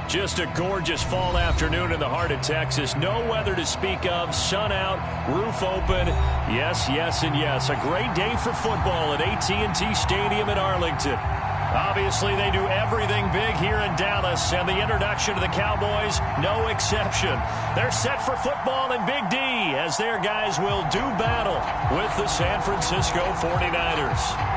Just a gorgeous fall afternoon in the heart of Texas. No weather to speak of. Sun out, roof open. Yes, yes, and yes. A great day for football at AT&T Stadium in Arlington. Obviously, they do everything big here in Dallas, and the introduction to the Cowboys, no exception. They're set for football in Big D as their guys will do battle with the San Francisco 49ers.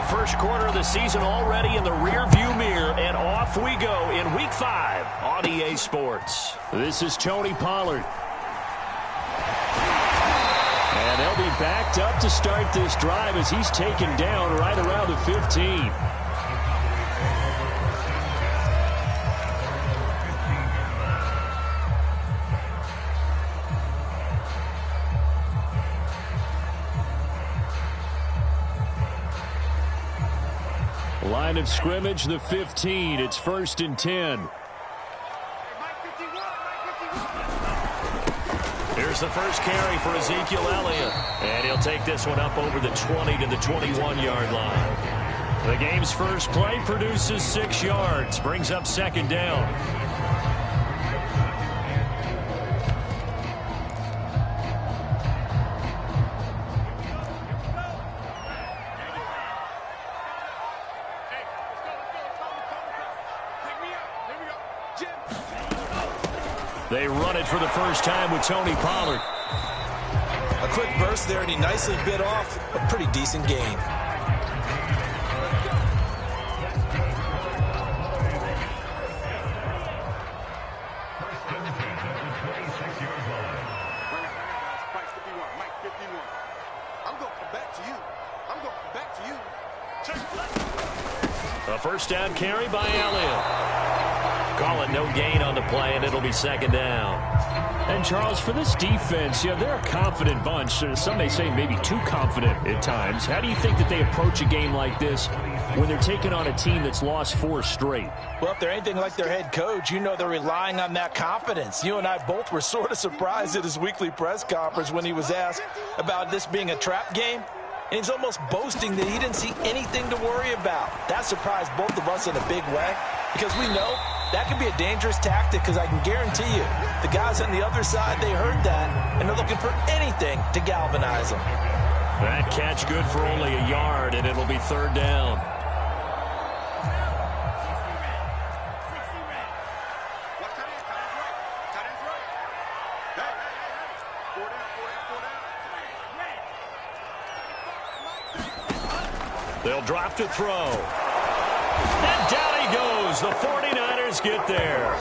First quarter of the season already in the rearview mirror, and off we go in Week 5 on EA Sports. This is Tony Pollard. And they'll be backed up to start this drive as he's taken down right around the 15. Line of scrimmage, the 15. It's 1st and 10. Here's the first carry for Ezekiel Elliott. And he'll take this one up over the 20 to the 21-yard line. The game's first play produces 6 yards. Brings up 2nd down. They run it for the first time with Tony Pollard. A quick burst there, and he nicely bit off a pretty decent gain. A first down carry by Elliott. Calling no gain on the play, and it'll be 2nd down. And, Charles, for this defense, they're a confident bunch. Some may say maybe too confident at times. How do you think that they approach a game like this when they're taking on a team that's lost 4 straight? Well, if they're anything like their head coach, they're relying on that confidence. You and I both were sort of surprised at his weekly press conference when he was asked about this being a trap game. And he's almost boasting that he didn't see anything to worry about. That surprised both of us in a big way because we know that can be a dangerous tactic, because I can guarantee you the guys on the other side, they heard that, and they're looking for anything to galvanize them. That catch good for only a yard, and it'll be 3rd down. They'll drop to throw. And down he goes. The 49ers get there.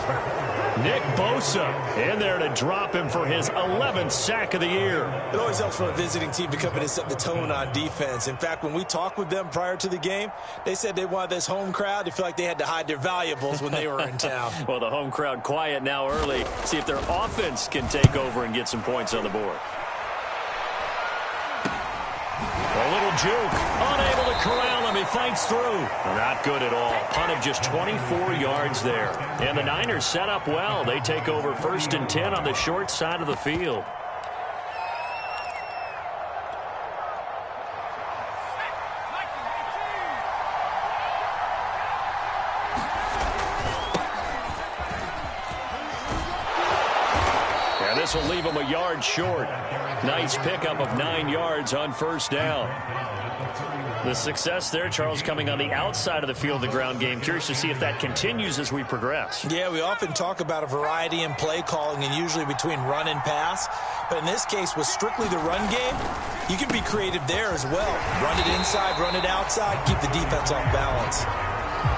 Nick Bosa in there to drop him for his 11th sack of the year. It always helps for a visiting team to come in and set the tone on defense. In fact, when we talked with them prior to the game, they said they wanted this home crowd to feel like they had to hide their valuables when they were in town. Well, the home crowd quiet now early. See if their offense can take over and get some points on the board. A little juke. Unable to corral him. He fights through. Not good at all. Punt of just 24 yards there. And the Niners set up well. They take over 1st and 10 on the short side of the field. And this will leave him a yard short. Nice pickup of 9 yards on 1st down. The success there, Charles, coming on the outside of the field, the ground game. Curious to see if that continues as we progress. Yeah, we often talk about a variety in play calling and usually between run and pass. But in this case, with strictly the run game, you can be creative there as well. Run it inside, run it outside, keep the defense off balance.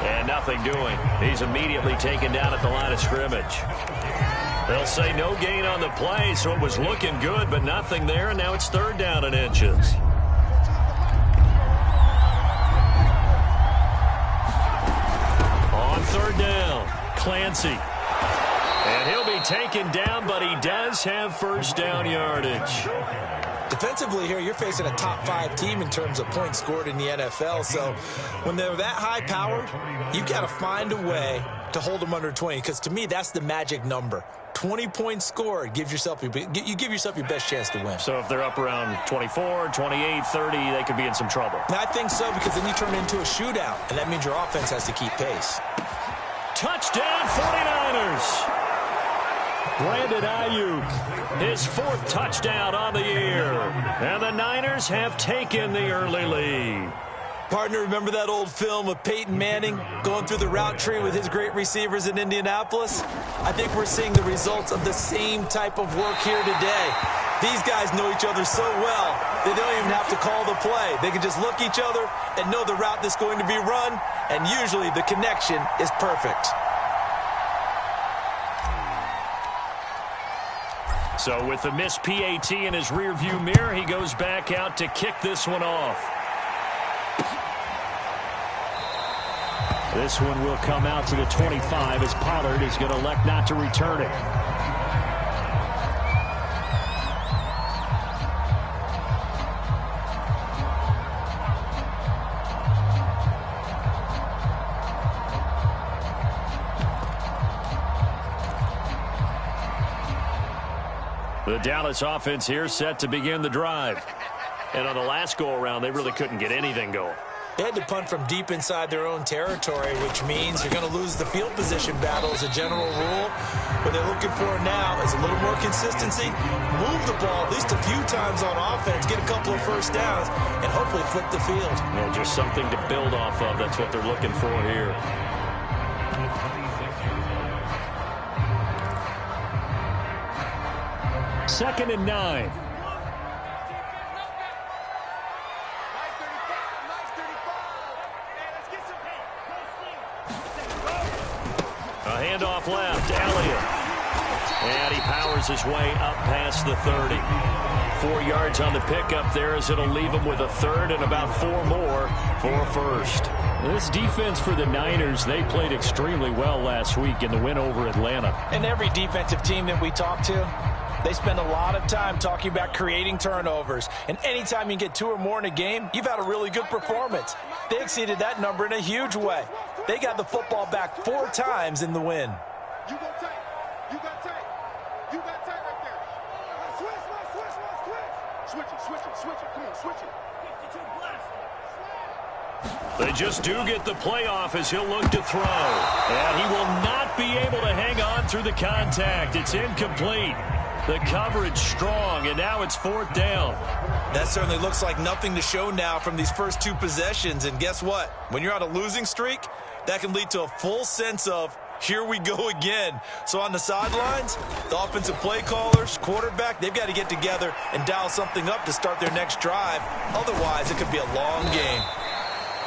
And nothing doing. He's immediately taken down at the line of scrimmage. They'll say no gain on the play, so it was looking good, but nothing there, and now it's 3rd down and inches. On 3rd down, Clancy. And he'll be taken down, but he does have 1st down yardage. Defensively here, you're facing a top 5 team in terms of points scored in the NFL. So when they're that high-powered, you've got to find a way to hold them under 20, because to me, that's the magic number. 20 points scored, you give yourself your best chance to win. So if they're up around 24, 28, 30, they could be in some trouble. I think so, because then you turn it into a shootout, and that means your offense has to keep pace. Touchdown, 49ers! Brandon Ayuk, his 4th touchdown on the year. And the Niners have taken the early lead. Partner, remember that old film of Peyton Manning going through the route tree with his great receivers in Indianapolis? I think we're seeing the results of the same type of work here today. These guys know each other so well, they don't even have to call the play. They can just look each other and know the route that's going to be run, and usually the connection is perfect. So with the missed PAT in his rearview mirror, he goes back out to kick this one off. This one will come out to the 25 as Pollard is going to elect not to return it. The Dallas offense here set to begin the drive. And on the last go-around, they really couldn't get anything going. They had to punt from deep inside their own territory, which means you're going to lose the field position battle as a general rule. What they're looking for now is a little more consistency, move the ball at least a few times on offense, get a couple of first downs, and hopefully flip the field. Well, just something to build off of. That's what they're looking for here. Second and 9. A handoff left, Elliott. And he powers his way up past the 30. 4 yards on the pickup there as it'll leave him with a 3rd and about 4 more for a 1st. This defense for the Niners, they played extremely well last week in the win over Atlanta. And every defensive team that we talk to, they spend a lot of time talking about creating turnovers. And anytime you get 2 or more in a game, you've had a really good performance. They exceeded that number in a huge way. They got the football back 4 times in the win. You go tight. You got tight. You got tight right there. Switch it. Come on, switch it. They just do get the playoff as he'll look to throw. And he will not be able to hang on through the contact. It's incomplete. The coverage strong, and now it's 4th down. That certainly looks like nothing to show now from these first 2 possessions. And guess what? When you're on a losing streak, that can lead to a full sense of, here we go again. So on the sidelines, the offensive play callers, quarterback, they've got to get together and dial something up to start their next drive. Otherwise, it could be a long game.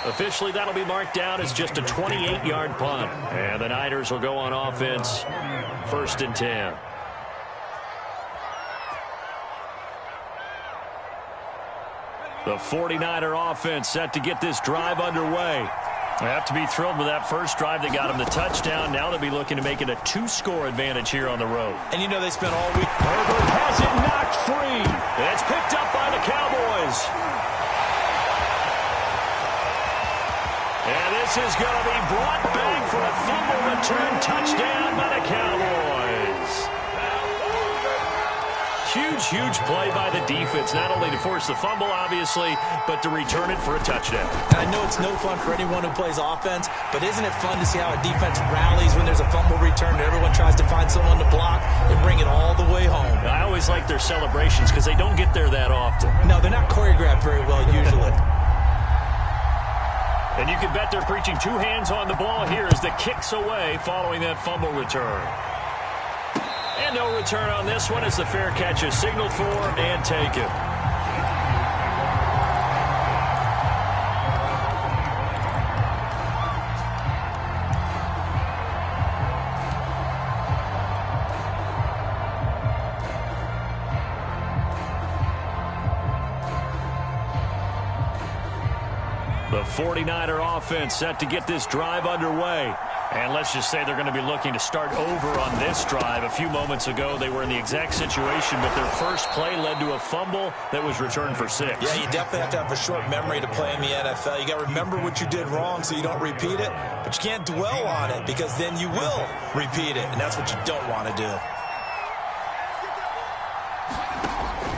Officially, that'll be marked down as just a 28-yard punt. And the Niners will go on offense, 1st and 10. The 49er offense set to get this drive underway. They have to be thrilled with that first drive that got them the touchdown. Now they'll be looking to make it a 2-score advantage here on the road. And you know they spent all week. Herbert has it knocked free. It's picked up by the Cowboys. And this is going to be brought back for a fumble return touchdown by the Cowboys. Huge play by the defense, not only to force the fumble, obviously, but to return it for a touchdown. I know it's no fun for anyone who plays offense, but isn't it fun to see how a defense rallies when there's a fumble return and everyone tries to find someone to block and bring it all the way home? I always like their celebrations because they don't get there that often. No, they're not choreographed very well usually. And you can bet they're preaching 2 hands on the ball here as the kick's away following that fumble return. And no return on this one as the fair catch is signaled for and taken. The 49er offense set to get this drive underway. And let's just say they're going to be looking to start over on this drive. A few moments ago, they were in the exact situation, but their first play led to a fumble that was returned for 6. Yeah, you definitely have to have a short memory to play in the NFL. You got to remember what you did wrong so you don't repeat it, but you can't dwell on it because then you will repeat it, and that's what you don't want to do.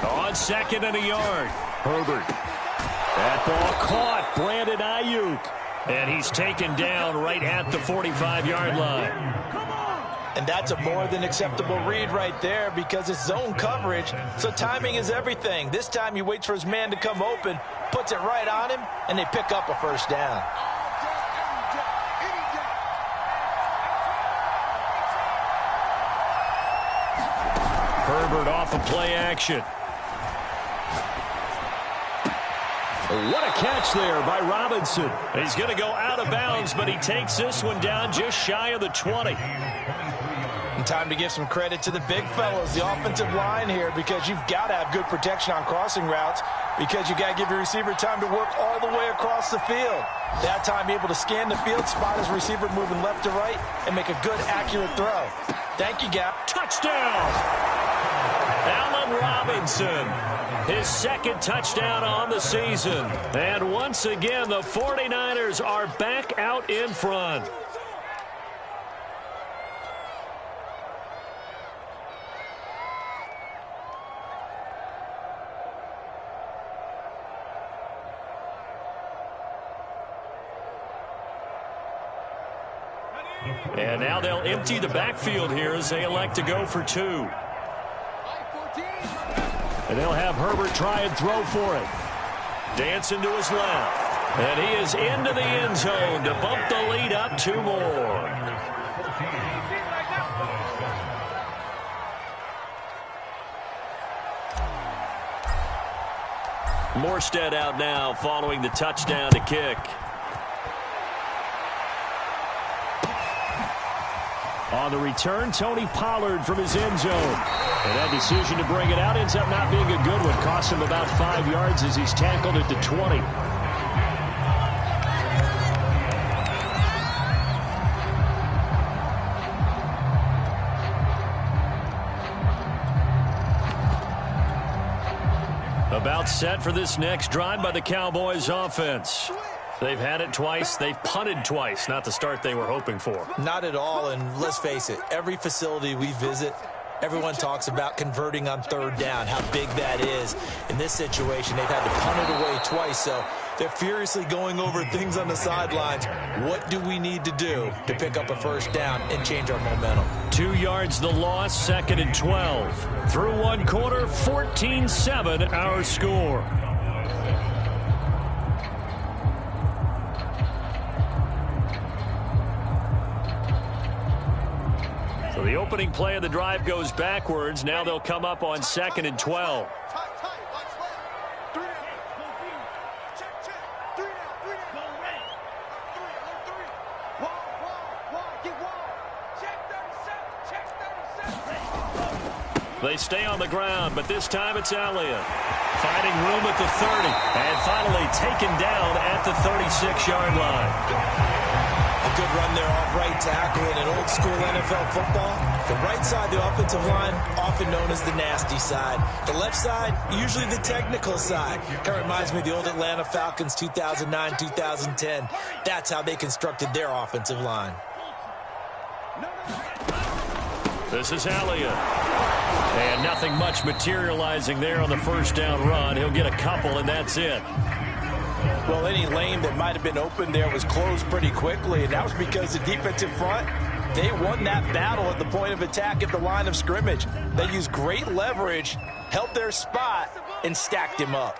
On 2nd and a yard, Herbert. That ball caught. Brandon Ayuk. And he's taken down right at the 45-yard line. And that's a more than acceptable read right there because it's zone coverage, so timing is everything. This time he waits for his man to come open, puts it right on him, and they pick up a first down. Herbert off of play action. What a catch there by Robinson. He's going to go out of bounds, but he takes this one down just shy of the 20. And time to give some credit to the big fellows, the offensive line here, because you've got to have good protection on crossing routes because you got to give your receiver time to work all the way across the field. That time able to scan the field, spot his receiver moving left to right, and make a good, accurate throw. Thank you, Gap. Touchdown! Allen Robinson. His 2nd touchdown on the season. And once again, the 49ers are back out in front. And now they'll empty the backfield here as they elect to go for 2. And they'll have Herbert try and throw for it. Dancing to his left. And he is into the end zone to bump the lead up 2 more. Morstead out now following the touchdown to kick. On the return, Tony Pollard from his end zone. And that decision to bring it out ends up not being a good one. Costs him about 5 yards as he's tackled at the 20. About set for this next drive by the Cowboys offense. They've had it twice. They've punted twice. Not the start they were hoping for. Not at all, and let's face it, every facility we visit, everyone talks about converting on 3rd down, how big that is. In this situation, they've had to punt it away twice, so they're furiously going over things on the sidelines. What do we need to do to pick up a first down and change our momentum? 2 yards the loss, 2nd and 12. Through 1 quarter, 14-7 our score. So the opening play of the drive goes backwards. Now they'll come up on 2nd and 12. They stay on the ground, but this time it's Elliott. Finding room at the 30, and finally taken down at the 36-yard line. A good run there off right tackle in an old-school NFL football. The right side, the offensive line, often known as the nasty side. The left side, usually the technical side. Kind of reminds me of the old Atlanta Falcons 2009-2010. That's how they constructed their offensive line. This is Elliott. And nothing much materializing there on the first down run. He'll get a couple, and that's it. Well, any lane that might have been open there was closed pretty quickly, and that was because the defensive front, they won that battle at the point of attack at the line of scrimmage. They used great leverage, held their spot, and stacked him up.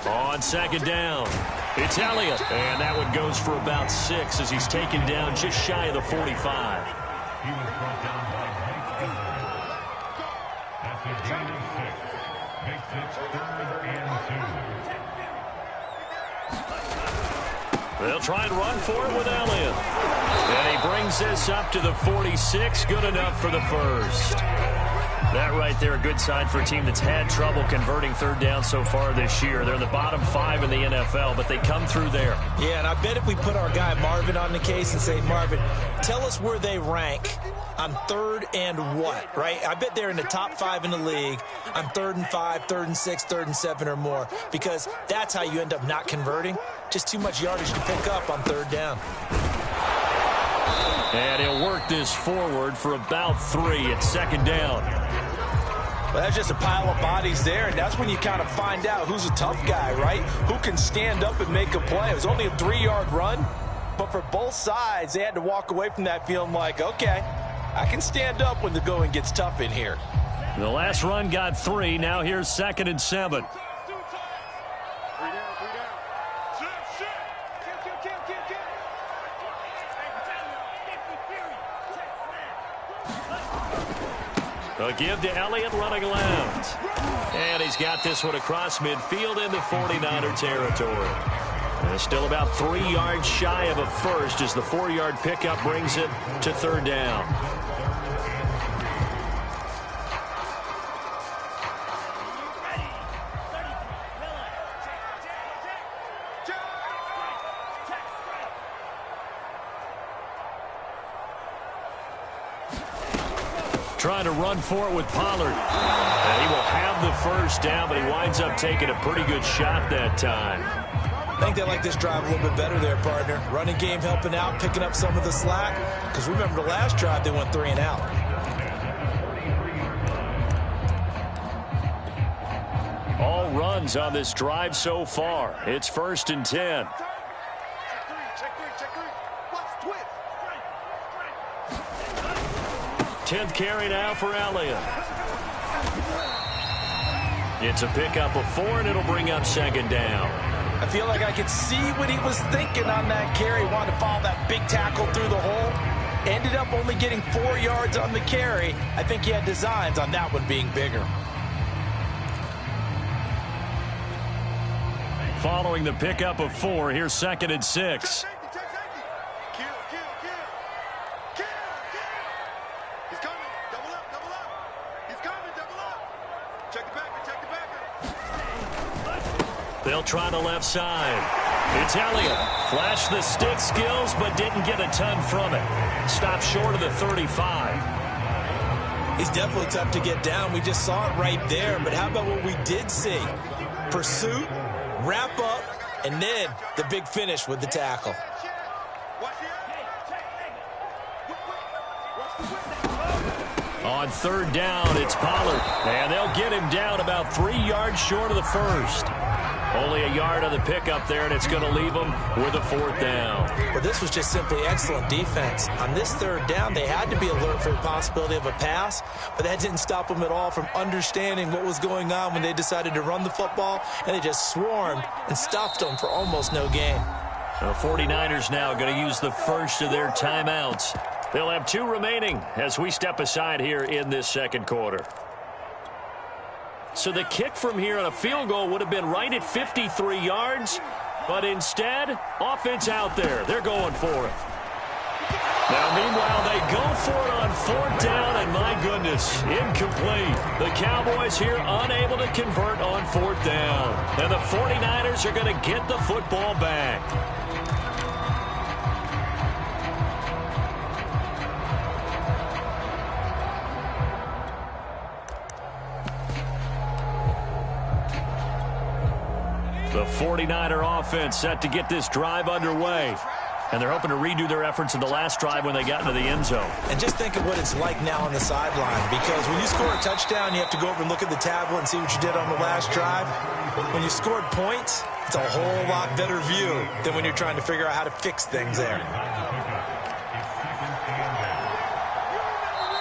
On 2nd down, it's Elliott. And that one goes for about 6 as he's taken down just shy of the 45. They'll try and run for it with Elliott. And he brings this up to the 46. Good enough for the first. That right there, a good sign for a team that's had trouble converting third down so far this year. They're in the bottom 5 in the NFL, but they come through there. Yeah, and I bet if we put our guy Marvin on the case and say, Marvin, tell us where they rank on third and what, right? I bet they're in the top 5 in the league on 3rd and 5, 3rd and 6, 3rd and 7 or more, because that's how you end up not converting. Just too much yardage to pick up on third down. And he'll work this forward for about 3. It's second down. Well, that's just a pile of bodies there, and that's when you kind of find out who's a tough guy, right? Who can stand up and make a play. It was only a 3-yard run, but for both sides, they had to walk away from that feeling like, okay, I can stand up when the going gets tough in here. The last run got 3. Now here's 2nd and 7. A give to Elliott running left. And he's got this one across midfield into 49er territory. And still about 3 yards shy of a first as the 4-yard pickup brings it to third down. Trying to run for it with Pollard. And he will have the first down, but he winds up taking a pretty good shot that time. I think they like this drive a little bit better there, partner. Running game helping out, picking up some of the slack. Because remember the last drive, they went 3 and out. All runs on this drive so far. It's 1st and 10. Check three. Watch twist. 10th carry now for Elliott. It's a pickup of 4, and it'll bring up second down. I feel like I could see what he was thinking on that carry. Wanted to follow that big tackle through the hole. Ended up only getting 4 yards on the carry. I think he had designs on that one being bigger. Following the pickup of 4, here's 2nd and 6. They'll try the left side. It's Elliott. Flashed the stick skills, but didn't get a ton from it. Stopped short of the 35. He's definitely tough to get down. We just saw it right there. But how about what we did see? Pursuit, wrap up, and then the big finish with the tackle. On third down, it's Pollard. And they'll get him down about 3 yards short of the first. Only a yard on the pickup there, and it's going to leave them with a 4th down. Well, this was just simply excellent defense. On this third down, they had to be alert for the possibility of a pass, but that didn't stop them at all from understanding what was going on when they decided to run the football, and they just swarmed and stuffed them for almost no gain. The 49ers now going to use the first of their timeouts. They'll have 2 remaining as we step aside here in this second quarter. So the kick from here on a field goal would have been right at 53 yards, but instead, offense out there. They're going for it. Now, meanwhile, they go for it on 4th down, and my goodness, incomplete. The Cowboys here unable to convert on 4th down. And the 49ers are going to get the football back. The 49er offense set to get this drive underway. And they're hoping to redo their efforts in the last drive when they got into the end zone. And just think of what it's like now on the sideline. Because when you score a touchdown, you have to go over and look at the tablet and see what you did on the last drive. When you scored points, it's a whole lot better view than when you're trying to figure out how to fix things there.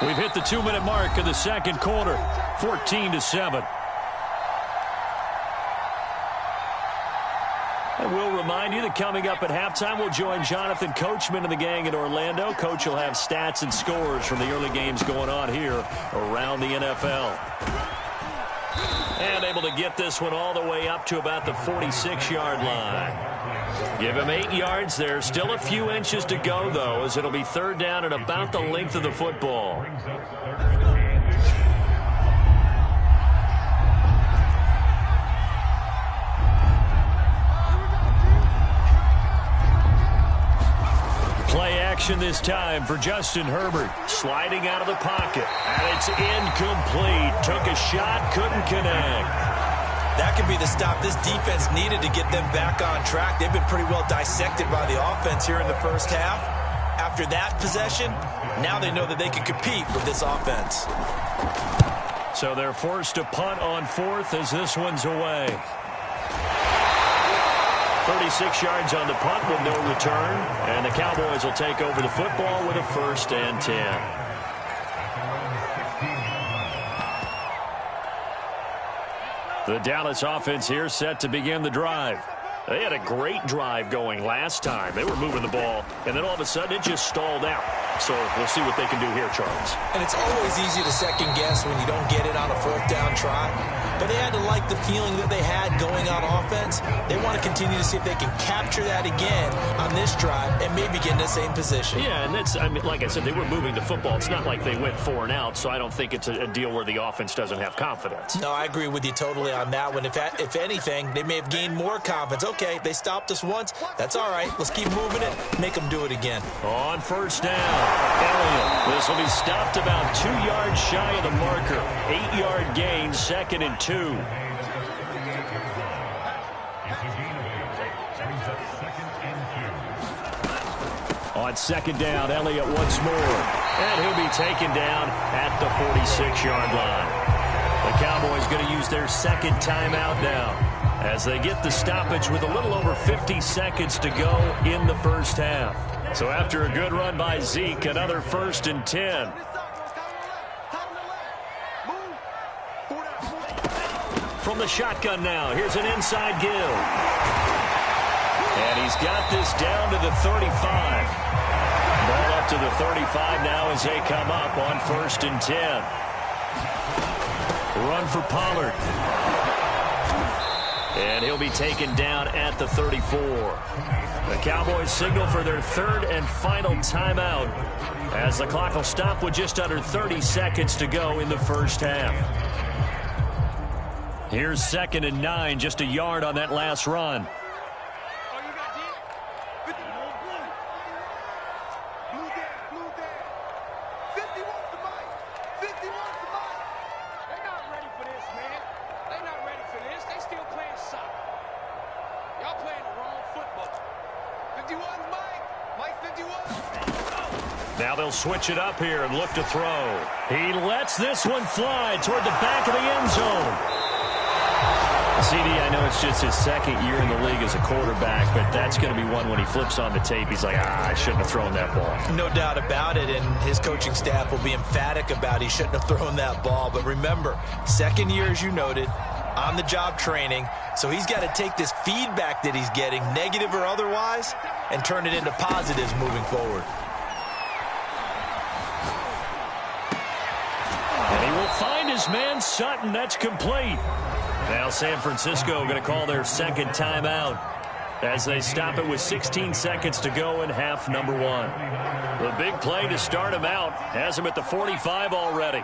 We've hit the 2-minute mark of the second quarter, 14-7. And we'll remind you that coming up at halftime, we'll join Jonathan Coachman and the gang in Orlando. Coach will have stats and scores from the early games going on here around the NFL. And able to get this one all the way up to about the 46-yard line. Give him 8 yards there. Still a few inches to go, though, as it'll be third down and about the length of the football. action this time for Justin Herbert. Sliding out of the pocket. And it's incomplete. Took a shot, couldn't connect. That could be the stop this defense needed to get them back on track. They've been pretty well dissected by the offense here in the first half. After that possession, now they know that they can compete with this offense. So they're forced to punt on fourth as this one's away. 36 yards on the punt with no return. And the Cowboys will take over the football with a 1st and 10. The Dallas offense here set to begin the drive. They had a great drive going last time. They were moving the ball, and then all of a sudden it just stalled out. So we'll see what they can do here, Charles. And it's always easy to second guess when you don't get it on a 4th down try. But they had to like the feeling that they had going on offense. They want to continue to see if they can capture that again on this drive and maybe get in the same position. Yeah, and that's, I mean, like I said, they were moving the football. It's not like they went 4 and out, so I don't think it's a deal where the offense doesn't have confidence. No, I agree with you totally on that one. If anything, they may have gained more confidence. Okay, they stopped us once. That's all right. Let's keep moving it. Make them do it again. On 1st down, Elliott. This will be stopped about 2 yards shy of the marker. 8-yard gain, 2nd and 2. On 2nd down, Elliott once more. And he'll be taken down at the 46-yard line. The Cowboys going to use their 2nd timeout now as they get the stoppage with a little over 50 seconds to go in the first half. So after a good run by Zeke, another 1st and 10. From the shotgun now, here's an inside give. And he's got this down to the 35. Ball up to the 35 now as they come up on 1st and 10. Run for Pollard. And he'll be taken down at the 34. The Cowboys signal for their 3rd and final timeout as the clock will stop with just under 30 seconds to go in the first half. Here's 2nd and 9, just a yard on that last run. Now they'll switch it up here and look to throw. He lets this one fly toward the back of the end zone. CD, I know it's just his 2nd year in the league as a quarterback, but that's going to be one when he flips on the tape. He's like, I shouldn't have thrown that ball. No doubt about it, and his coaching staff will be emphatic about he shouldn't have thrown that ball. But remember, 2nd year, as you noted, on-the-job training, so he's got to take this feedback that he's getting, negative or otherwise, and turn it into positives moving forward. And he will find his man Sutton. That's complete. Now San Francisco going to call their 2nd timeout as they stop it with 16 seconds to go in half number 1. The big play to start him out has him at the 45 already.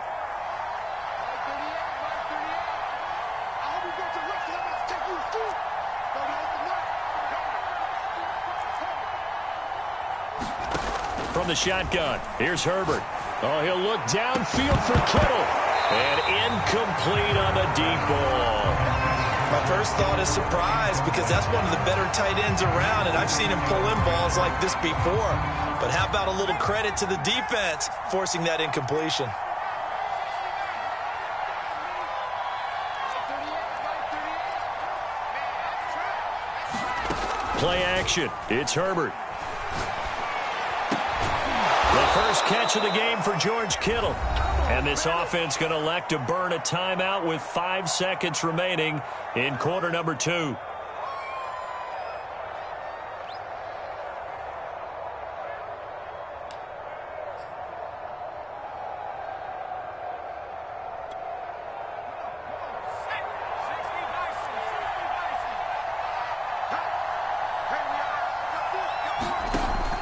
From the shotgun, here's Herbert. Oh, he'll look downfield for Kittle. And incomplete on the deep ball. My first thought is surprise because that's one of the better tight ends around, and I've seen him pull in balls like this before. But how about a little credit to the defense forcing that incompletion? Play action. It's Herbert. The first catch of the game for George Kittle. And this offense going to elect to burn a timeout with 5 seconds remaining in quarter number 2.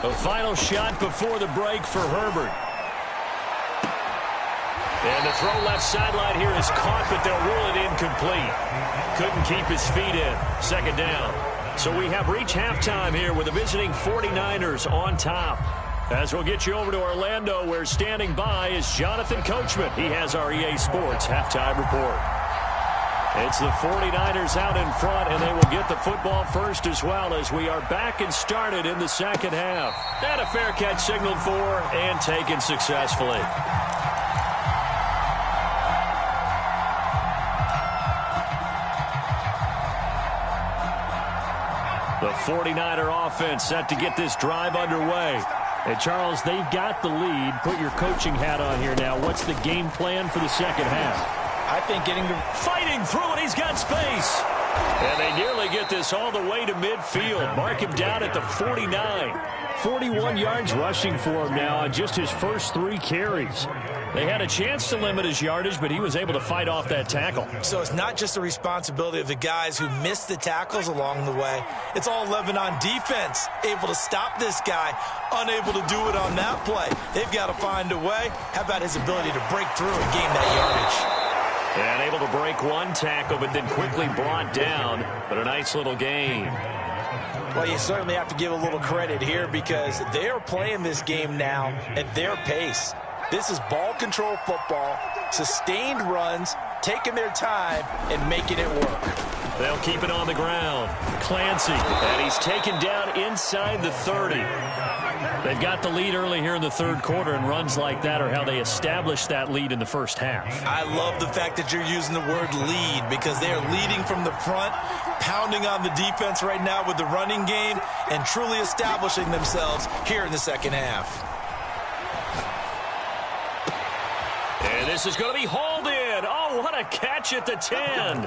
A final shot before the break for Herbert. And the throw left sideline here is caught, but they'll rule it incomplete. Couldn't keep his feet in. 2nd down. So we have reached halftime here with the visiting 49ers on top. As we'll get you over to Orlando, where standing by is Jonathan Coachman. He has our EA Sports halftime report. It's the 49ers out in front, and they will get the football first as well as we are back and started in the second half. And a fair catch signaled for and taken successfully. The 49er offense set to get this drive underway. And, Charles, they've got the lead. Put your coaching hat on here now. What's the game plan for the second half? I think getting the fighting through it. He's got space. And they nearly get this all the way to midfield. Mark him down at the 49. 41 yards rushing for him now on just his first 3 carries. They had a chance to limit his yardage, but he was able to fight off that tackle. So it's not just the responsibility of the guys who missed the tackles along the way. It's all 11 on defense, able to stop this guy, unable to do it on that play. They've got to find a way. How about his ability to break through and gain that yardage? And able to break one tackle, but then quickly brought down. But a nice little gain. Well, you certainly have to give a little credit here because they're playing this game now at their pace. This is ball control football, sustained runs, taking their time and making it work. They'll keep it on the ground. Clancy, and he's taken down inside the 30. They've got the lead early here in the third quarter, and runs like that are how they established that lead in the first half. I love the fact that you're using the word lead because they are leading from the front, pounding on the defense right now with the running game, and truly establishing themselves here in the second half. And this is going to be hauled in. Oh, what a catch at the 10.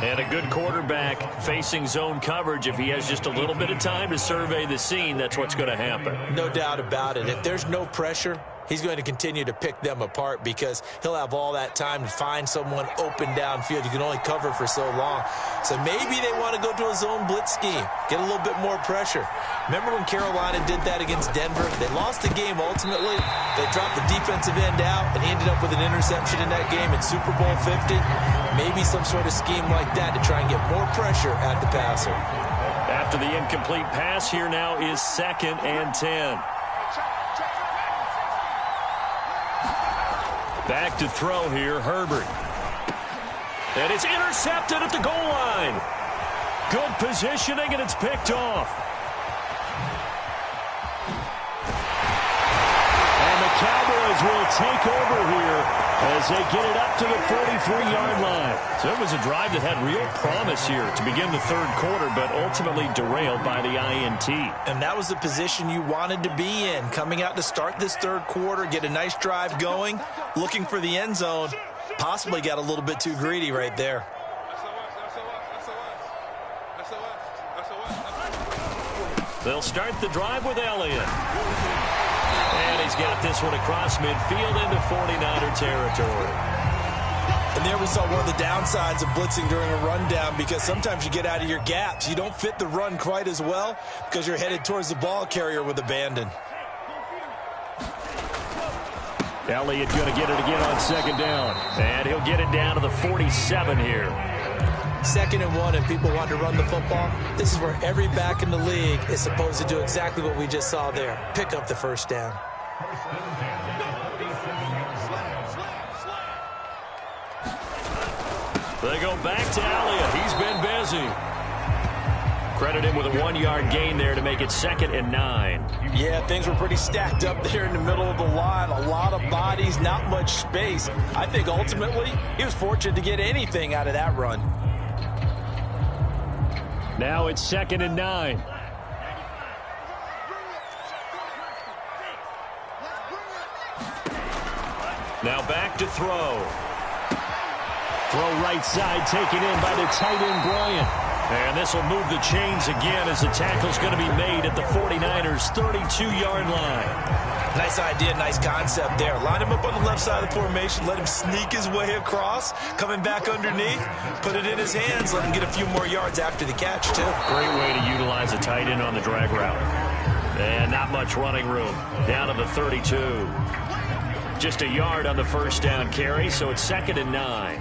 And a good quarterback facing zone coverage. If he has just a little bit of time to survey the scene, that's what's going to happen. No doubt about it. If there's no pressure, he's going to continue to pick them apart because he'll have all that time to find someone open downfield. You can only cover for so long. So maybe they want to go to a zone blitz scheme, get a little bit more pressure. Remember when Carolina did that against Denver? They lost the game ultimately. They dropped the defensive end out, and he ended up with an interception in that game in Super Bowl 50. Maybe some sort of scheme like that to try and get more pressure at the passer. After the incomplete pass, here now is 2nd and 10. Back to throw here, Herbert. And it's intercepted at the goal line. Good positioning, and it's picked off. And the Cowboys will take over here as they get it up to the 43-yard line. So it was a drive that had real promise here to begin the third quarter, but ultimately derailed by the INT. And that was the position you wanted to be in, coming out to start this third quarter, get a nice drive going, looking for the end zone. Possibly got a little bit too greedy right there. They'll start the drive with Elliott. And he's got this one across midfield into 49er territory. And there we saw one of the downsides of blitzing during a rundown because sometimes you get out of your gaps. You don't fit the run quite as well because you're headed towards the ball carrier with abandon. Elliott going to get it again on second down. And he'll get it down to the 47 here. 2nd and 1, and people want to run the football. This is where every back in the league is supposed to do exactly what we just saw there. Pick up the first down. They go back to Elliott. He's been busy. Credit him with a 1-yard gain there to make it 2nd and 9. Yeah, things were pretty stacked up there in the middle of the line. A lot of bodies, not much space. I think ultimately he was fortunate to get anything out of that run. Now it's 2nd and 9. Now back to throw. Throw right side taken in by the tight end Bryant. And this will move the chains again as the tackle's going to be made at the 49ers' 32-yard line. Nice idea, nice concept there. Line him up on the left side of the formation, let him sneak his way across, coming back underneath, put it in his hands, let him get a few more yards after the catch, too. Great way to utilize a tight end on the drag route. And not much running room. Down to the 32. Just a yard on the first down carry, so it's 2nd and 9.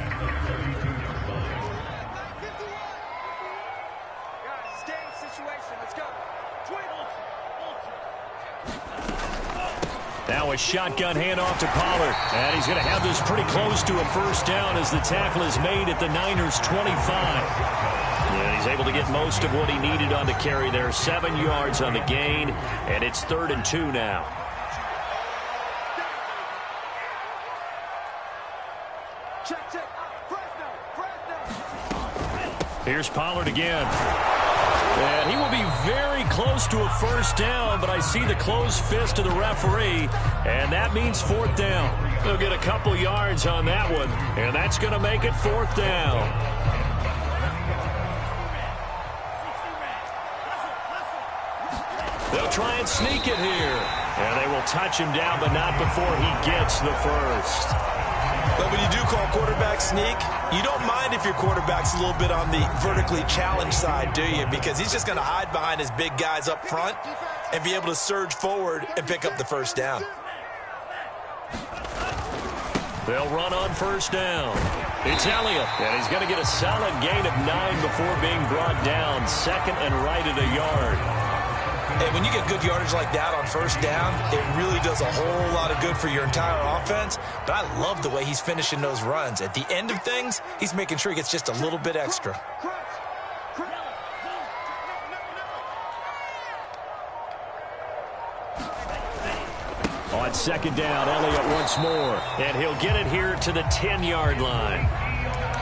Now a shotgun handoff to Pollard. And he's going to have this pretty close to a first down as the tackle is made at the Niners' 25. And he's able to get most of what he needed on the carry there. 7 yards on the gain, and it's 3rd and 2 now. Here's Pollard again. And he will be very close to a first down, but I see the closed fist of the referee, and that means 4th down. They'll get a couple yards on that one, and that's going to make it 4th down. They'll try and sneak it here, and they will touch him down, but not before he gets the first. But when you do call quarterback sneak, you don't mind if your quarterback's a little bit on the vertically challenged side, do you? Because he's just going to hide behind his big guys up front and be able to surge forward and pick up the first down. They'll run on first down. It's Elliott, and he's going to get a solid gain of 9 before being brought down. 2nd and right at a yard. And when you get good yardage like that on first down, it really does a whole lot of good for your entire offense. But I love the way he's finishing those runs. At the end of things, he's making sure he gets just a little bit extra. On 2nd down, Elliott once more. And he'll get it here to the 10-yard line.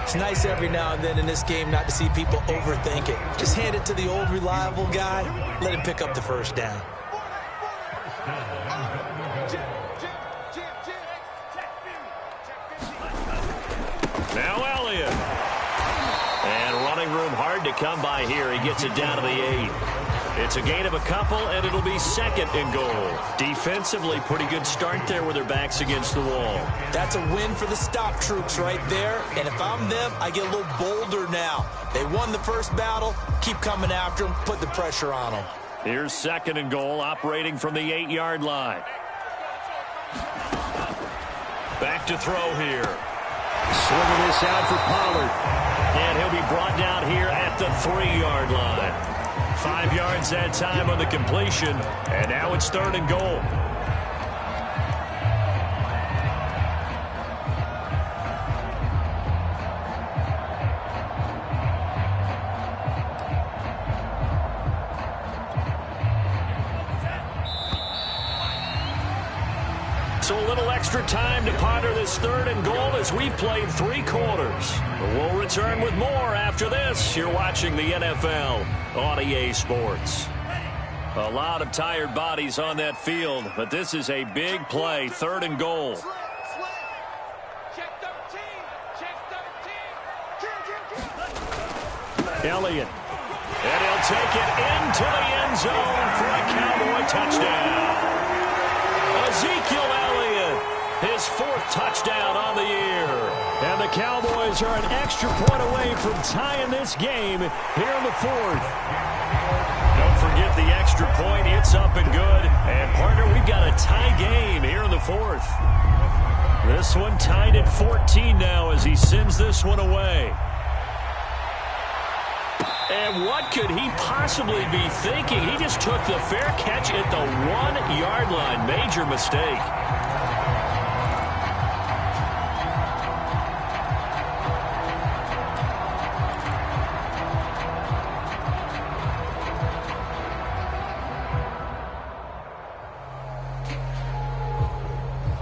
It's nice every now and then in this game not to see people overthink it. Just hand it to the old reliable guy. Let him pick up the first down. Now Elliott. And running room hard to come by here. He gets it down to the 8. It's a gain of a couple, and it'll be 2nd and goal. Defensively, pretty good start there with their backs against the wall. That's a win for the stop troops right there. And if I'm them, I get a little bolder now. They won the first battle. Keep coming after them. Put the pressure on them. Here's 2nd and goal, operating from the 8-yard line. Back to throw here. Slinging this out for Pollard. And he'll be brought down here at the 3-yard line. 5 yards that time on the completion, and now it's 3rd and goal. So a little extra time to ponder this 3rd and goal as we've played 3 quarters. We'll return with more after this. You're watching the NFL on EA Sports. A lot of tired bodies on that field, but this is a big play, 3rd and goal. Elliott. And he'll take it into the end zone for a Cowboy touchdown. Ezekiel Elliott, his 4th touchdown on the year. And the Cowboys are an extra point away from tying this game here in the 4th. Don't forget the extra point. It's up and good. And, partner, we've got a tie game here in the 4th. This one tied at 14 now as he sends this one away. And what could he possibly be thinking? He just took the fair catch at the 1-yard line. Major mistake.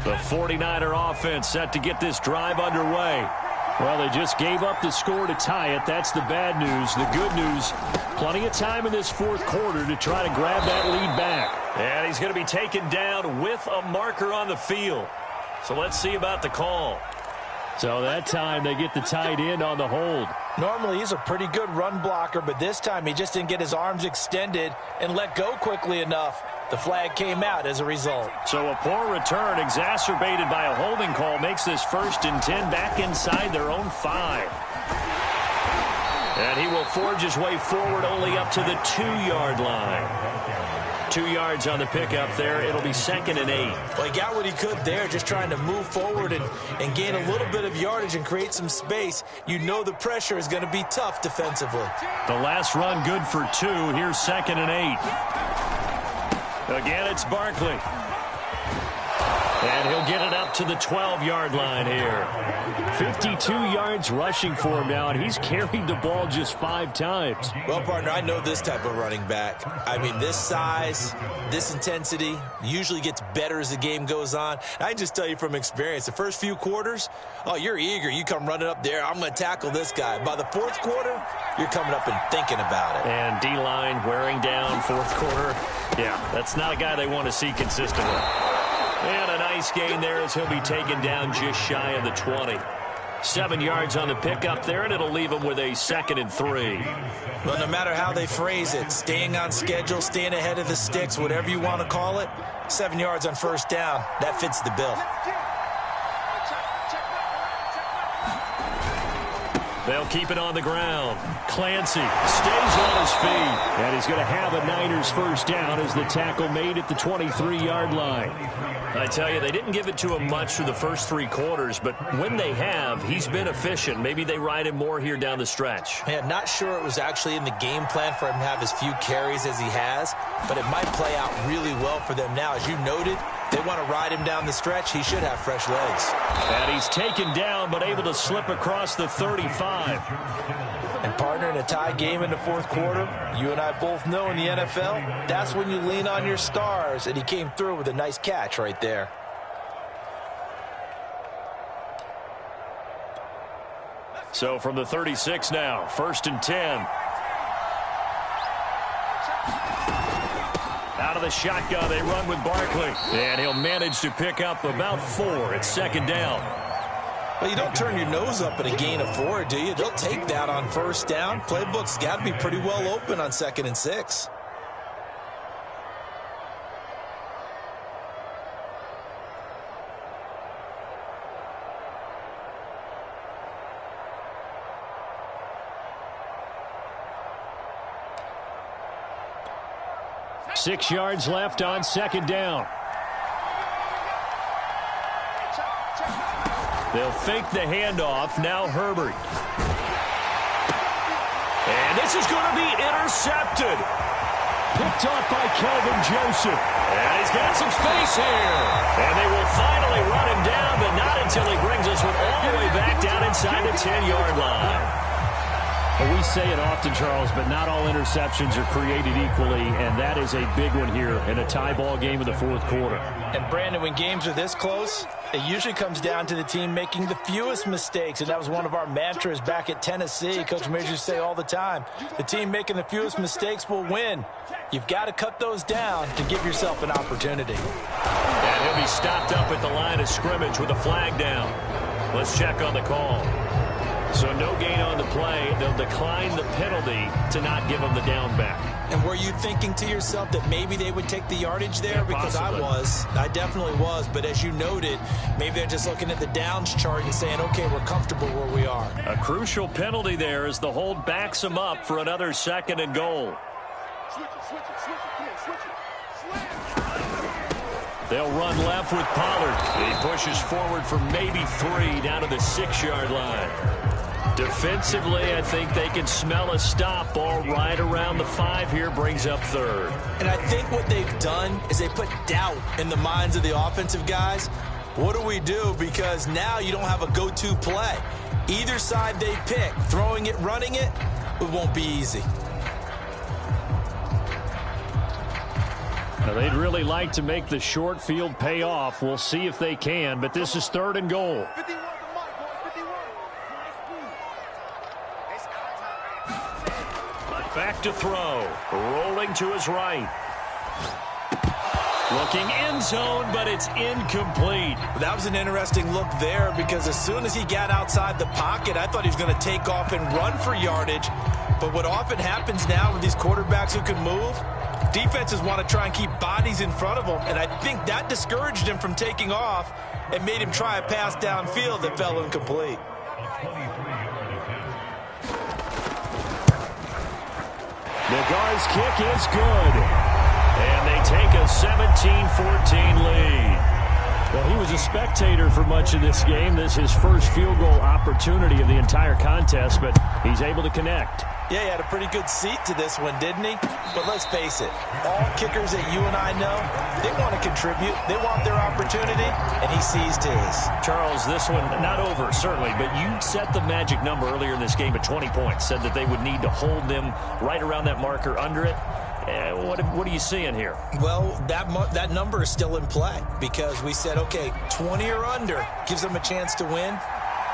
The 49er offense set to get this drive underway. Well, they just gave up the score to tie it. That's the bad news. The good news, plenty of time in this 4th quarter to try to grab that lead back. And he's going to be taken down with a marker on the field. So let's see about the call. So that time they get the tight end on the hold. Normally he's a pretty good run blocker, but this time he just didn't get his arms extended and let go quickly enough. The flag came out as a result. So a poor return exacerbated by a holding call makes this 1st and 10 back inside their own 5. And he will forge his way forward only up to the 2-yard line. 2 yards on the pickup there. It'll be 2nd and 8. Well, he got what he could there, just trying to move forward and gain a little bit of yardage and create some space. You know the pressure is going to be tough defensively. The last run good for 2. Here's 2nd and 8. Again, it's Barkley. And he'll get it up to the 12-yard line here. 52 yards rushing for him now, and he's carried the ball just 5 times. Well, partner, I know this type of running back. I mean, this size, this intensity usually gets better as the game goes on. I can just tell you from experience, the first few quarters, oh, you're eager. You come running up there, I'm going to tackle this guy. By the fourth quarter, you're coming up and thinking about it. And D-line wearing down fourth quarter. Yeah, that's not a guy they want to see consistently. And a nice gain there as he'll be taken down just shy of the 20. 7 yards on the pickup there, and it'll leave him with a 2nd and 3. Well, no matter how they phrase it, staying on schedule, staying ahead of the sticks, whatever you want to call it, 7 yards on first down, that fits the bill. They'll keep it on the ground. Clancy stays on his feet. And he's going to have a Niners first down as the tackle made at the 23-yard line. I tell you, they didn't give it to him much through the first 3 quarters, but when they have, he's been efficient. Maybe they ride him more here down the stretch. Man, not sure it was actually in the game plan for him to have as few carries as he has, but it might play out really well for them now. As you noted, they want to ride him down the stretch. He should have fresh legs. And he's taken down, but able to slip across the 35. And, partner, in a tie game in the fourth quarter, you and I both know in the NFL, that's when you lean on your stars, and he came through with a nice catch right there. So from the 36 now, 1st and 10. Out of the shotgun, they run with Barkley. And he'll manage to pick up about 4 at 2nd down. Well, you don't turn your nose up at a gain of 4, do you? They'll take that on first down. Playbook's got to be pretty well open on 2nd and 6. Six yards left on 2nd down. They'll fake the handoff. Now Herbert. And this is going to be intercepted. Picked off by Kelvin Joseph. And he's got some space here. And they will finally run him down, but not until he brings us all the way back down inside the 10-yard line. Well, we say it often, Charles, but not all interceptions are created equally, and that is a big one here in a tie ball game in the fourth quarter. And, Brandon, when games are this close, it usually comes down to the team making the fewest mistakes, and that was one of our mantras back at Tennessee. Coach Major used to say all the time, the team making the fewest mistakes will win. You've got to cut those down to give yourself an opportunity. And he'll be stopped up at the line of scrimmage with a flag down. Let's check on the call. So no gain on the play. They'll decline the penalty to not give them the down back. And were you thinking to yourself that maybe they would take the yardage there? Yeah, because possibly. I definitely was. But as you noted, maybe they're just looking at the downs chart and saying, okay, we're comfortable where we are. A crucial penalty there as the hold backs them up for another 2nd and goal. They'll run left with Pollard. He pushes forward for maybe 3 down to the 6-yard line. Defensively, I think they can smell a stop. Ball right around the 5 here, brings up 3rd. And I think what they've done is they put doubt in the minds of the offensive guys. What do we do? Because now you don't have a go-to play. Either side they pick, throwing it, running it, it won't be easy. Now, they'd really like to make the short field pay off. We'll see if they can, but this is 3rd and goal. Back to throw. Rolling to his right. Looking end zone, but it's incomplete. That was an interesting look there because as soon as he got outside the pocket, I thought he was going to take off and run for yardage. But what often happens now with these quarterbacks who can move, defenses want to try and keep bodies in front of them, and I think that discouraged him from taking off and made him try a pass downfield that fell incomplete. The Gar's kick is good. And they take a 17-14 lead. Well, he was a spectator for much of this game. This is his first field goal opportunity of the entire contest, but he's able to connect. Yeah, he had a pretty good seat to this one, didn't he? But let's face it, all kickers that you and I know, they want to contribute. They want their opportunity, and he seized his. Charles, this one not over, certainly, but you set the magic number earlier in this game at 20 points, said that they would need to hold them right around that marker under it. What are you seeing here? Well, that number is still in play because we said, okay, 20 or under gives them a chance to win.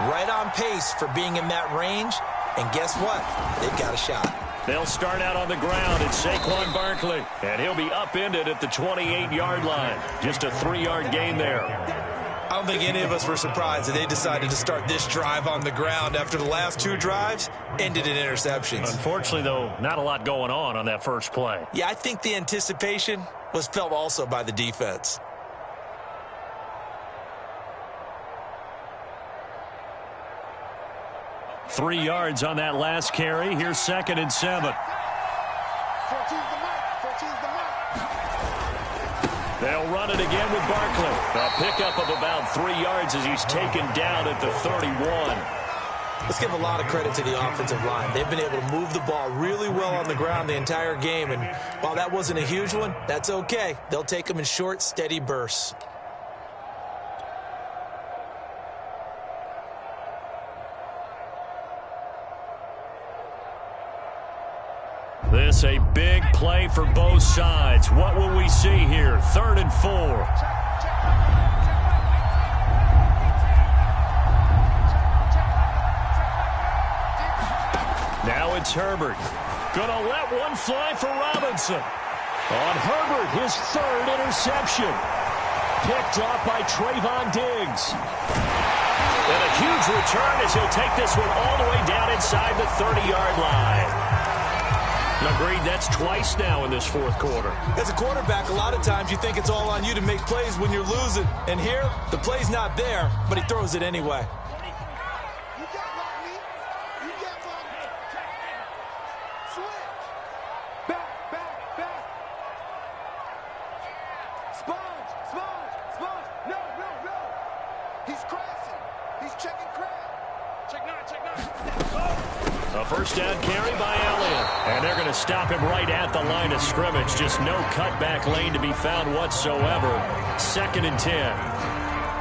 Right on pace for being in that range. And guess what? They've got a shot. They'll start out on the ground. It's Saquon Barkley. And he'll be upended at the 28-yard line. Just a 3-yard gain there. I don't think any of us were surprised that they decided to start this drive on the ground after the last 2 drives ended in interceptions. Unfortunately, though, not a lot going on that first play. Yeah, I think the anticipation was felt also by the defense. Three yards on that last carry. Here's 2nd and 7. 14's the mark. 14's the mark. They'll run it again with Barkley. A pickup of about 3 yards as he's taken down at the 31. Let's give a lot of credit to the offensive line. They've been able to move the ball really well on the ground the entire game. And while that wasn't a huge one, that's okay. They'll take them in short, steady bursts. This a big play for both sides. What will we see here? 3rd and 4. Now it's Herbert. Gonna let one fly for Robinson. On Herbert, his 3rd interception. Picked off by Trayvon Diggs. And a huge return as he'll take this one all the way down inside the 30-yard line. Agreed, that's twice now in this 4th quarter. As a quarterback, a lot of times you think it's all on you to make plays when you're losing. And here, the play's not there, but he throws it anyway. You got block me. You got block me. Switch. Back. Sponge. No. He's crashing. He's checking crash. Check 9. A first down carry by Elliott. And they're going to stop him right at the line of scrimmage. Just no cutback lane to be found whatsoever. 2nd and 10.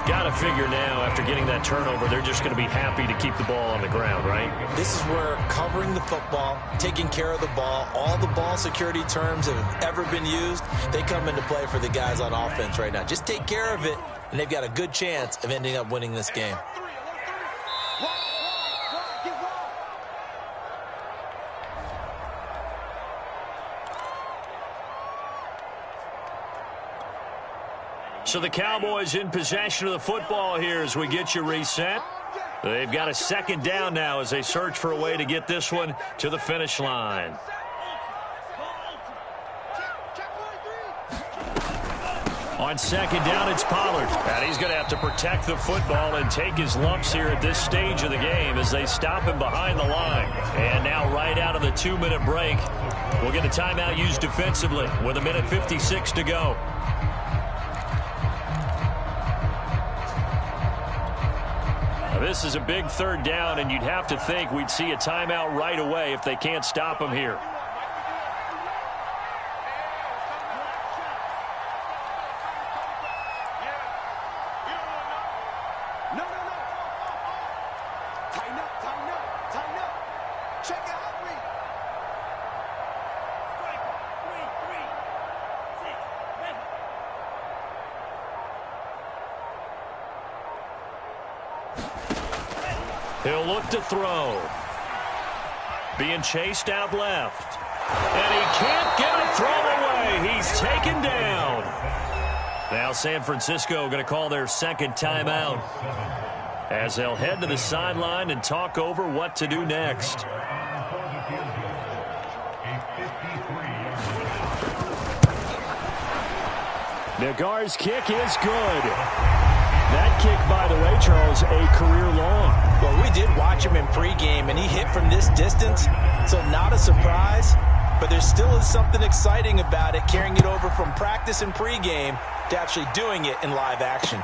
Got to figure now, after getting that turnover, they're just going to be happy to keep the ball on the ground, right? This is where covering the football, taking care of the ball, all the ball security terms that have ever been used, they come into play for the guys on offense right now. Just take care of it, and they've got a good chance of ending up winning this game. So the Cowboys in possession of the football here as we get you reset. They've got a 2nd down now as they search for a way to get this one to the finish line. On 2nd down, it's Pollard. And he's going to have to protect the football and take his lumps here at this stage of the game as they stop him behind the line. And now right out of the 2-minute break, we'll get a timeout used defensively with 1:56 to go. This is a big 3rd down, and you'd have to think we'd see a timeout right away if they can't stop him here. No. Tighten up. Check out me. He'll look to throw. Being chased out left. And he can't get a throw away. He's taken down. Now San Francisco going to call their 2nd timeout as they'll head to the sideline and talk over what to do next. Nagar's kick is good. That kick, by the way, Charles, a career long. Well, we did watch him in pregame, and he hit from this distance, so not a surprise. But there still is something exciting about it, carrying it over from practice and pregame to actually doing it in live action.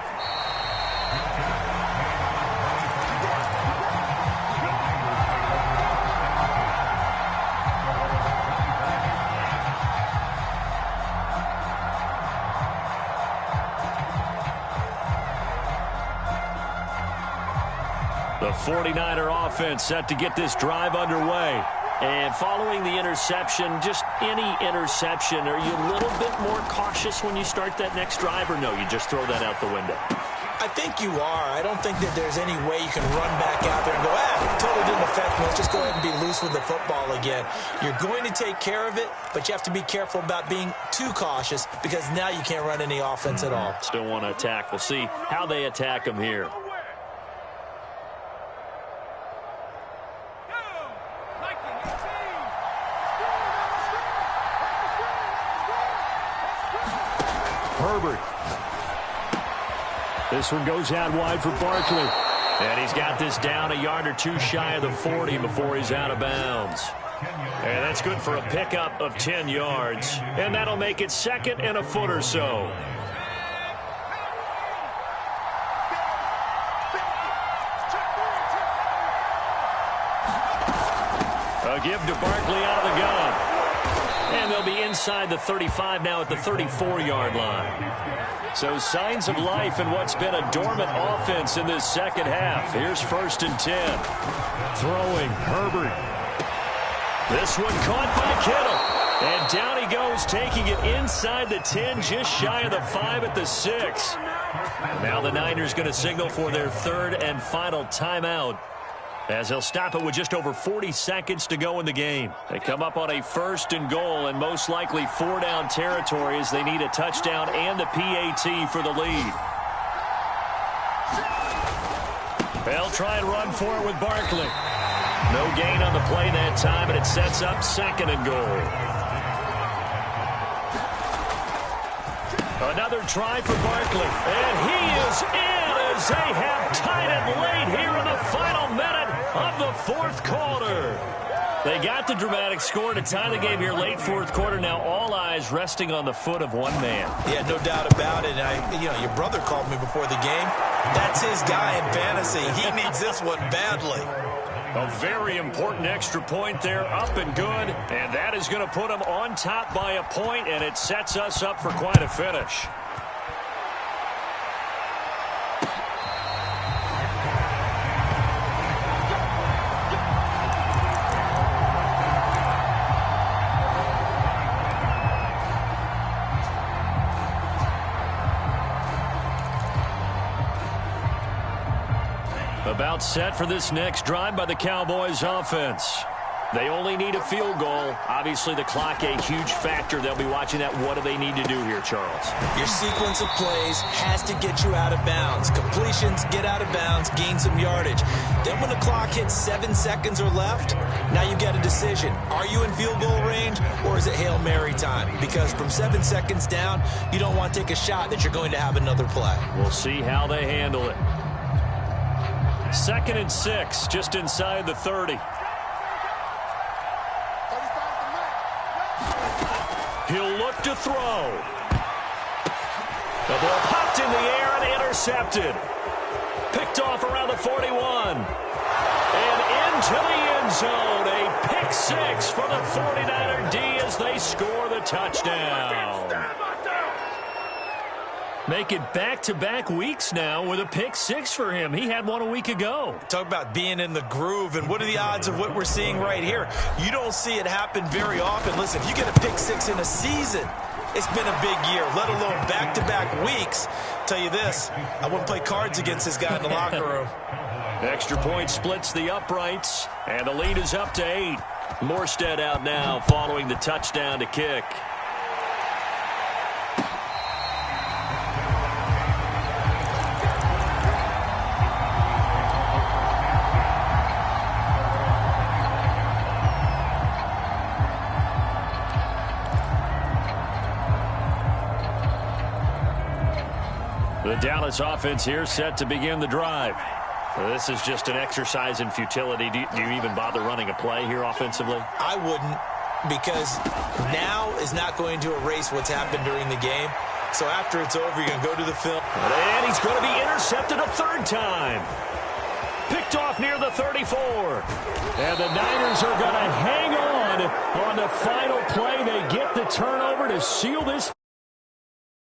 The 49er offense set to get this drive underway. And following the interception, just any interception, are you a little bit more cautious when you start that next drive, or no, you just throw that out the window? I think you are. I don't think that there's any way you can run back out there and go, totally didn't affect me. Let's just go ahead and be loose with the football again. You're going to take care of it, but you have to be careful about being too cautious because now you can't run any offense at all. Still want to attack. We'll see how they attack them here. Herbert. This one goes out wide for Barkley. And he's got this down a yard or two shy of the 40 before he's out of bounds. And that's good for a pickup of 10 yards. And that'll make it 2nd and a foot or so. A give to Barkley out of the gun. And they'll be inside the 35 now at the 34-yard line. So signs of life in what's been a dormant offense in this second half. Here's 1st and 10. Throwing, Herbert. This one caught by Kittle. And down he goes, taking it inside the 10, just shy of the 5 at the 6. Now the Niners going to signal for their 3rd and final timeout, as they'll stop it with just over 40 seconds to go in the game. They come up on a 1st and goal and most likely 4-down territory as they need a touchdown and the PAT for the lead. They'll try and run for it with Barkley. No gain on the play that time, and it sets up 2nd and goal. Another try for Barkley, and he is in as they have tied it late here in the final minute of the 4th quarter. They got the dramatic score to tie the game here late 4th quarter. Now all eyes resting on the foot of one man. Yeah, no doubt about it. Your brother called me before the game. That's his guy in fantasy. He needs this one badly. A very important extra point there, up and good. And that is going to put them on top by a point, and it sets us up for quite a finish. About set for this next drive by the Cowboys offense. They only need a field goal. Obviously, the clock a huge factor. They'll be watching that. What do they need to do here, Charles? Your sequence of plays has to get you out of bounds. Completions, get out of bounds, gain some yardage. Then when the clock hits 7 seconds or left, now you get a decision. Are you in field goal range, or is it Hail Mary time? Because from 7 seconds down, you don't want to take a shot that you're going to have another play. We'll see how they handle it. 2nd and 6, just inside the 30. He'll look to throw. The ball popped in the air and intercepted. Picked off around the 41. And into the end zone. A pick 6 for the 49er D as they score the touchdown. Make it back-to-back weeks now with a pick 6 for him. He had one a week ago. Talk about being in the groove, and what are the odds of what we're seeing right here? You don't see it happen very often. Listen, if you get a pick 6 in a season, it's been a big year, let alone back-to-back weeks. Tell you this, I wouldn't play cards against this guy in the locker room. Extra point splits the uprights, and the lead is up to 8. Morstead out now following the touchdown to kick. The Dallas offense here set to begin the drive. This is just an exercise in futility. Do you even bother running a play here offensively? I wouldn't, because now is not going to erase what's happened during the game. So after it's over, you're going to go to the film. And he's going to be intercepted a 3rd time. Picked off near the 34. And the Niners are going to hang on the final play. They get the turnover to seal this